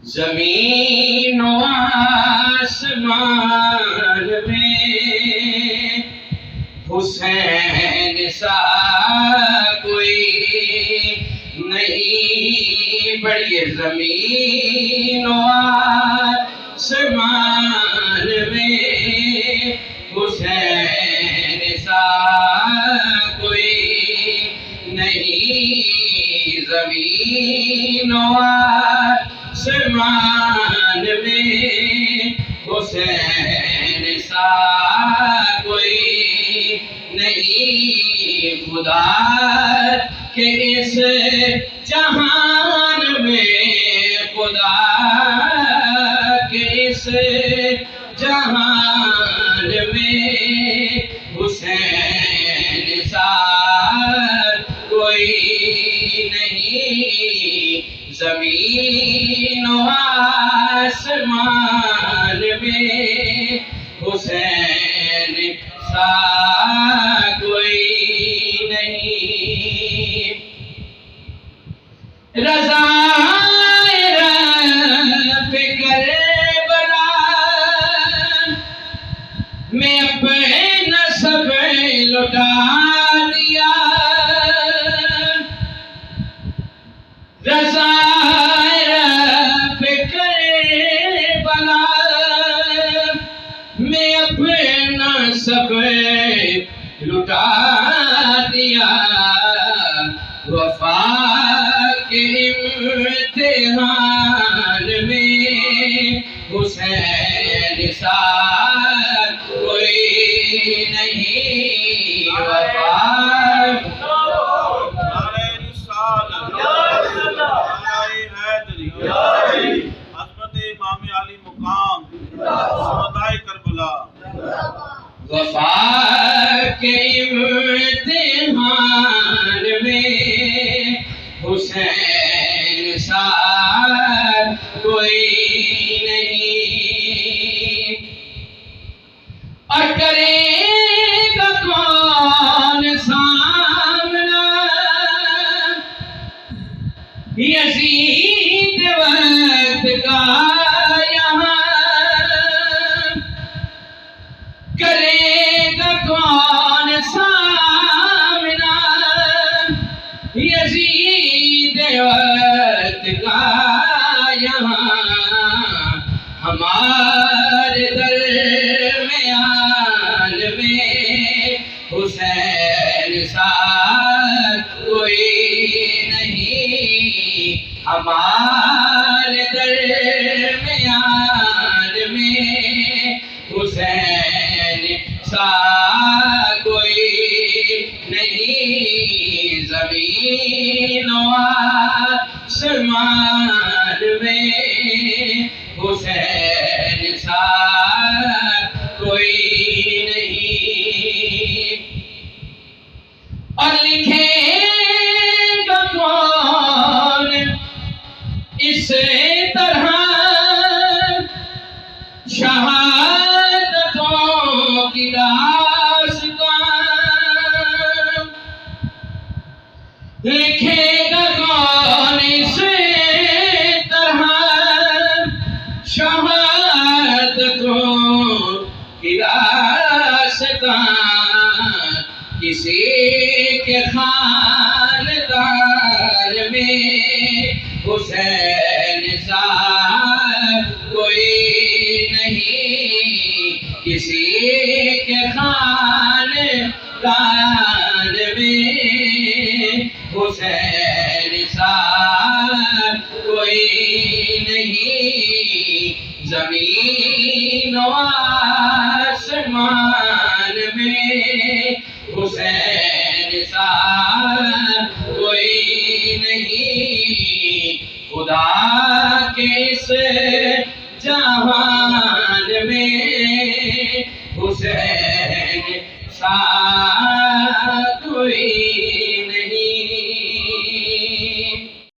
زمین و آسمان میں حسین سا کوئی نہیں بڑھے زمین و آسمان میں حسین سا کوئی نہیں زمین و آسمان میں حسین سا کوئی نہیں خدا کے اس جہان میں خدا کے اس جہان میں حسین سا کوئی نہیں زمین و آسمان میں حسین سا کوئی نہیں رضا رب کربلا میں اپنا سب لٹا دیا رضا رب کربلا میں اپنا سب لٹا دیا وفا کے امتحان میں حسین سا کوئی نہیں وفا عظمت امام علی مقام شہدائے کربلا وفا کے امتحان میں حسین سا کوئی نہیں اور کرے گا کون سامنا یزید وقت کا یہاں کرے گا کون سامنا یزید وقت کا یہاں ہمارے درمیان میں حسین سا کوئی نہیں ہمارے درمیان میں حسین سا کوئی نہیں زمین و آسمان میں حسین سا کوئی نہیں اور لکھے گا کون اس طرح شہادتوں کی داستان لکھے گا کون اس طرح شہادتوں کی داستان کسی کے خاندان میں حسین سا کوئی نہیں کسی کے خاندان میں حسین سا کوئی نہیں زمین و آسمان میں حسین سا کوئی نہیں خدا کے اس جہان میں حسین سا